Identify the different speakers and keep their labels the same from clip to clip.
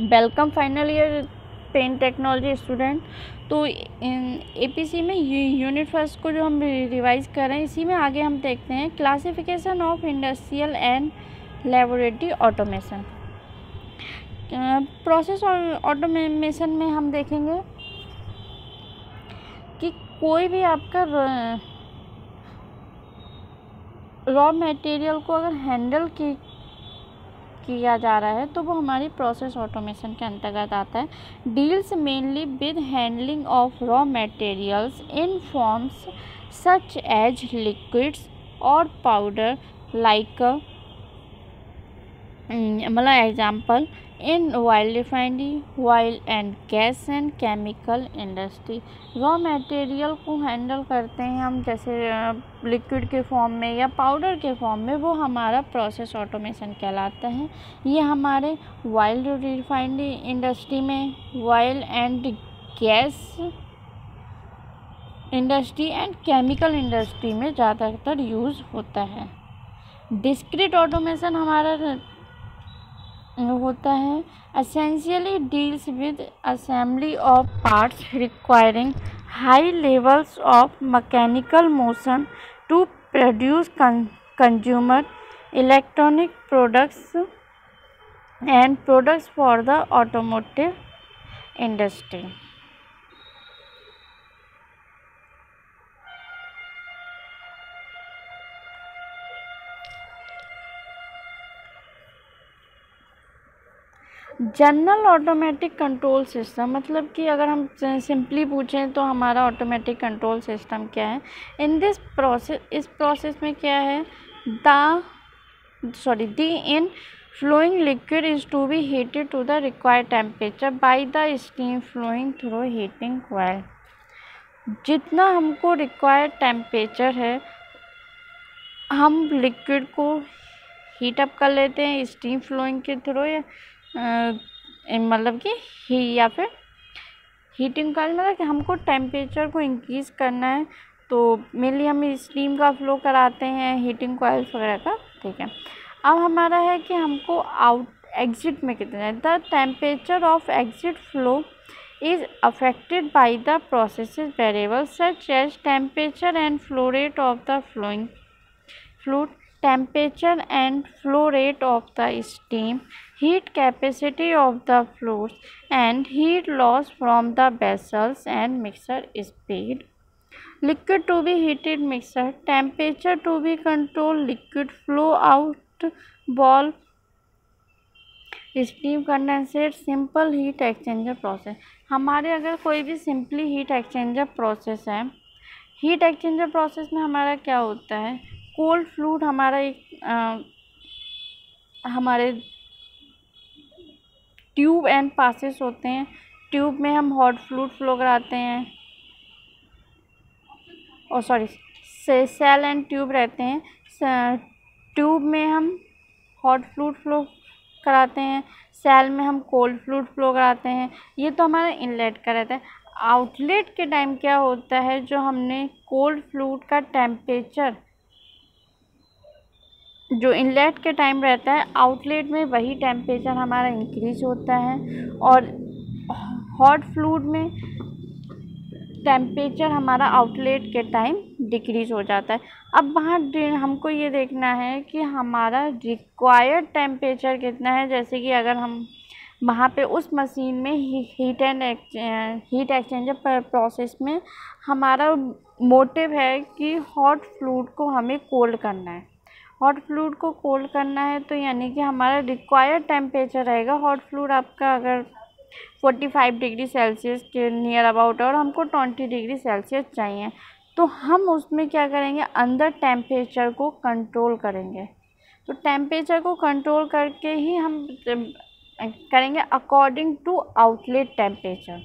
Speaker 1: Welcome final year paint technology student. तो APC में unit first को जो हम रिवाइज कर रहे हैं, इसी में आगे हम देखते हैं classification of industrial and laboratory automation. Process automation में हम देखेंगे कि कोई भी आपका रॉ मटेरियल को अगर हैंडल किया जा रहा है तो वो हमारी प्रोसेस ऑटोमेशन के अंतर्गत आता है। Deals mainly with handling of raw materials in forms such as liquids और पाउडर लाइक मतलब example in oil refinery, oil and gas and chemical industry. Raw material को हैंडल करते हैं हम, जैसे लिक्विड के फॉर्म में या पाउडर के फॉर्म में, वो हमारा प्रोसेस ऑटोमेशन कहलाता है। ये हमारे ऑयल रिफाइनरी इंडस्ट्री में, oil and gas industry and chemical industry में ज़्यादातर यूज़ होता है। डिस्क्रीट ऑटोमेशन हमारा होता है essentially deals with assembly of parts requiring high levels of mechanical motion to produce consumer electronic products and products for the automotive industry. General automatic control system, मतलब कि अगर हम सिंपली पूछें तो हमारा ऑटोमेटिक कंट्रोल सिस्टम क्या है। In this process, इस प्रोसेस में क्या है, the inflowing liquid is to be heated to the required temperature by the steam flowing through heating coil. जितना हमको रिक्वायर्ड टेम्परेचर है, हम लिक्विड को हीट अप कर लेते हैं स्टीम फ्लोइंग के थ्रू, या मतलब कि या फिर हीटिंग का मतलब कि हमको टेम्परेचर को इंक्रीज़ करना है तो मेनली हम स्टीम का फ्लो कराते हैं, हीटिंग कॉइल्स वगैरह का। ठीक है, अब हमारा है कि हमको एग्जिट में कितना है। The temperature of exit flow is affected by the processes variables such as temperature and flow rate of the flowing fluid, temperature and flow rate of the steam, heat capacity of the fluids and heat loss from the vessels and mixer speed. Liquid to be heated mixer, temperature to be controlled, liquid flow out valve, steam condensate, simple heat exchanger process. हमारे अगर कोई भी simply heat exchanger process है, heat exchanger process में हमारा क्या होता है, कोल्ड फ्लूइड हमारा एक हमारे ट्यूब एंड पासेस होते हैं। ट्यूब में हम हॉट फ्लूइड फ्लो कराते हैं, और सेल एंड ट्यूब रहते हैं। ट्यूब में हम हॉट फ्लूइड फ्लो कराते हैं, सेल में हम कोल्ड फ्लूइड फ्लो कराते हैं। ये तो हमारा इनलेट का रहता है। आउटलेट के टाइम क्या होता है, जो हमने कोल्ड फ्लूइड का टेम्परेचर जो इनलेट के टाइम रहता है, आउटलेट में वही टेम्परेचर हमारा इंक्रीज होता है, और हॉट फ्लूइड में टेम्परेचर हमारा आउटलेट के टाइम डिक्रीज़ हो जाता है। अब वहाँ हमको ये देखना है कि हमारा रिक्वायर्ड टेम्परेचर कितना है। जैसे कि अगर हम वहाँ पे उस मशीन में हीट एक्सचेंजर प्रोसेस में हमारा मोटिव है कि हॉट फ्लूइड को हमें कोल्ड करना है। हॉट फ्लूइड को कोल्ड करना है तो यानी कि हमारा रिक्वायर्ड टेम्परेचर रहेगा हॉट फ्लूइड आपका अगर 45 डिग्री सेल्सियस के नियर अबाउट, और हमको 20 डिग्री सेल्सियस चाहिए, तो हम उसमें क्या करेंगे, अंदर टेम्परेचर को कंट्रोल करेंगे। तो टेम्परेचर को कंट्रोल करके ही हम करेंगे अकॉर्डिंग टू आउटलेट टेम्परेचर।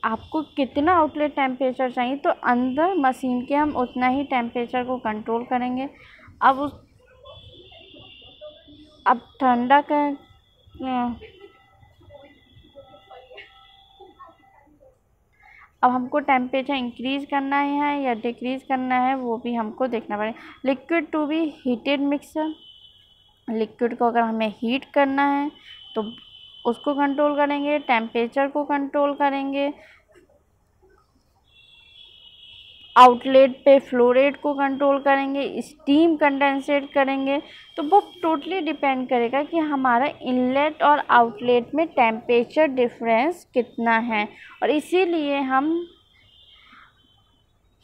Speaker 1: आपको कितना आउटलेट टेम्परेचर चाहिए, तो अंदर मशीन के हम उतना ही टेम्परेचर को कंट्रोल करेंगे। अब ठंडा का अब हमको टेम्परेचर इंक्रीज़ करना है या डिक्रीज़ करना है, वो भी हमको देखना पड़ेगा। Liquid to be heated mixer, liquid को अगर हमें हीट करना है तो उसको कंट्रोल करेंगे, टेम्परेचर को कंट्रोल करेंगे, आउटलेट पे फ्लो रेट को कंट्रोल करेंगे, स्टीम कंडेंसेट करेंगे। तो वो टोटली डिपेंड करेगा कि हमारा इनलेट और आउटलेट में टेम्परेचर डिफरेंस कितना है। और इसीलिए हम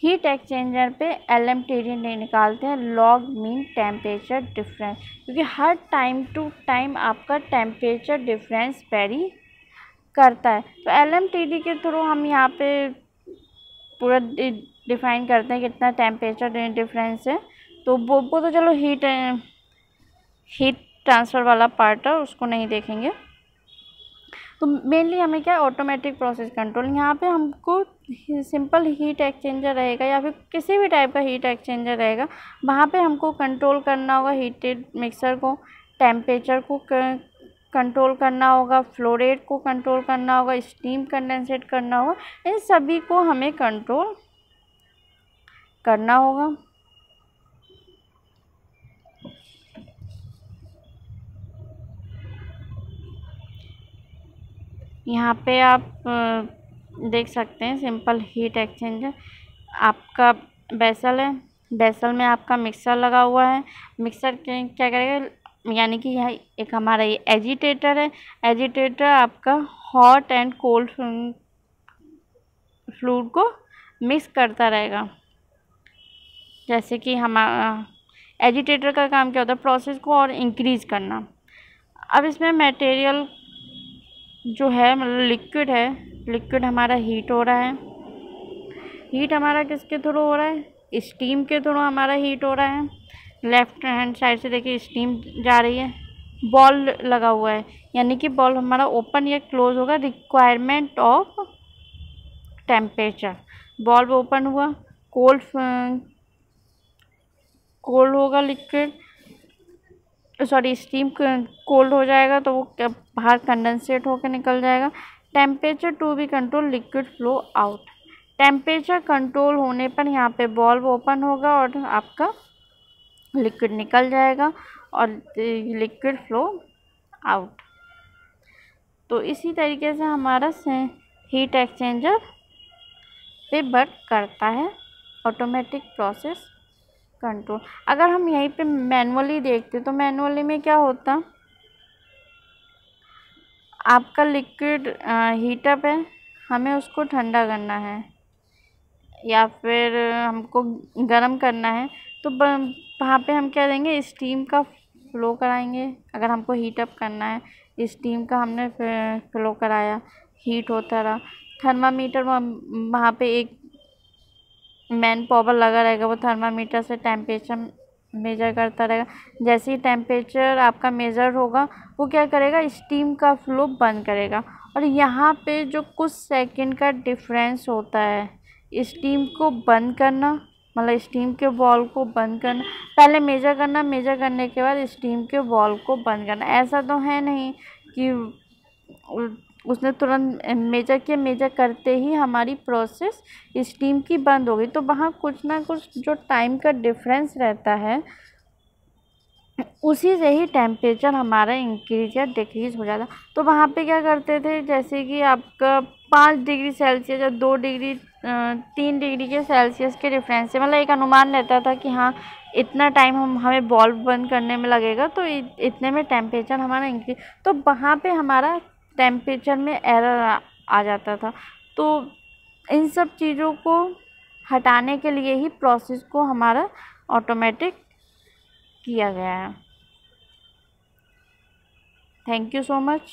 Speaker 1: हीट एक्सचेंजर पे LMTD नहीं निकालते हैं, लॉग मीन टेम्परेचर डिफरेंस, क्योंकि हर टाइम टू टाइम आपका टेम्परेचर डिफरेंस वेरी करता है। तो LMTD के थ्रू हम यहाँ पे पूरा डिफाइन करते हैं कितना टेम्परेचर डिफरेंस है। तो वो तो चलो हीट ट्रांसफ़र वाला पार्ट है, उसको नहीं देखेंगे। तो मेनली हमें क्या है, ऑटोमेटिक प्रोसेस कंट्रोल। यहाँ पे हमको सिंपल हीट एक्सचेंजर रहेगा या फिर किसी भी टाइप का हीट एक्सचेंजर रहेगा, वहाँ पे हमको कंट्रोल करना होगा हीटेड मिक्सर को, टेम्परेचर को कंट्रोल करना होगा, फ्लो रेट को कंट्रोल करना होगा, स्टीम कंडेंसेट करना होगा, इन सभी को हमें कंट्रोल करना होगा। यहाँ पे आप देख सकते हैं सिंपल हीट एक्सचेंजर। आपका बेसल है, बेसल में आपका मिक्सर लगा हुआ है। मिक्सर क्या करेगा, यानी कि यह एक हमारा ये एजिटेटर है। एजिटेटर आपका हॉट एंड कोल्ड फ्लूइड को मिक्स करता रहेगा। जैसे कि हमारा एजिटेटर का काम क्या होता है, प्रोसेस को और इंक्रीज़ करना। अब इसमें मटेरियल जो है, मतलब लिक्विड है, लिक्विड हमारा हीट हो रहा है। हीट हमारा किसके थ्रू हो रहा है, स्टीम के थ्रू हमारा हीट हो रहा है। लेफ्ट हैंड साइड से देखिए स्टीम जा रही है, बॉल लगा हुआ है, यानी कि बॉल हमारा ओपन या क्लोज होगा requirement of temperature. Ball open हुआ, कोल्ड होगा लिक्विड, सॉरी स्टीम कोल्ड हो जाएगा तो वो बाहर कंडेंसेट होकर निकल जाएगा। Temperature to be control liquid flow out. Temperature control होने पर यहाँ पे बॉल्व ओपन होगा और आपका लिक्विड निकल जाएगा और लिक्विड फ्लो आउट। तो इसी तरीके से हमारा हीट एक्सचेंजर पे वर्क करता है ऑटोमेटिक प्रोसेस कंट्रोल। अगर हम यहीं पे मैनुअली देखते तो मैनुअली में क्या होता, आपका लिक्विड हीटअप है, हमें उसको ठंडा करना है या फिर हमको गर्म करना है, तो वहाँ पे हम क्या देंगे, स्टीम का फ्लो कराएंगे। अगर हमको हीटअप करना है, स्टीम का हमने फ्लो कराया, हीट होता रहा। थर्मामीटर वहाँ पे एक मैन पावर लगा रहेगा, वो थर्मामीटर से टेम्परेचर मेजर करता रहेगा। जैसे ही टेम्परेचर आपका मेजर होगा, वो क्या करेगा, स्टीम का फ्लो बंद करेगा। और यहाँ पे जो कुछ सेकंड का डिफरेंस होता है, स्टीम को बंद करना, मतलब स्टीम के बॉल को बंद करना, पहले मेजर करना, मेजर करने के बाद स्टीम के बॉल को बंद करना। ऐसा तो है नहीं कि उसने तुरंत मेजर किया, मेजर करते ही हमारी प्रोसेस स्टीम की बंद हो गई। तो वहाँ कुछ ना कुछ जो टाइम का डिफरेंस रहता है, उसी से ही टेम्परेचर हमारा इंक्रीज या डिक्रीज़ हो जाता। तो वहाँ पे क्या करते थे, जैसे कि आपका 5 डिग्री सेल्सियस या 2 डिग्री 3 डिग्री के सेल्सियस के डिफरेंस से, मतलब एक अनुमान रहता था कि हाँ इतना टाइम हमें बॉल्ब बंद करने में लगेगा, तो इतने में टेम्परेचर हमारा इंक्रीज। तो वहाँ पे हमारा टेम्परेचर में एरर आ जाता था। तो इन सब चीज़ों को हटाने के लिए ही प्रोसेस को हमारा ऑटोमेटिक किया गया है। Thank you so much.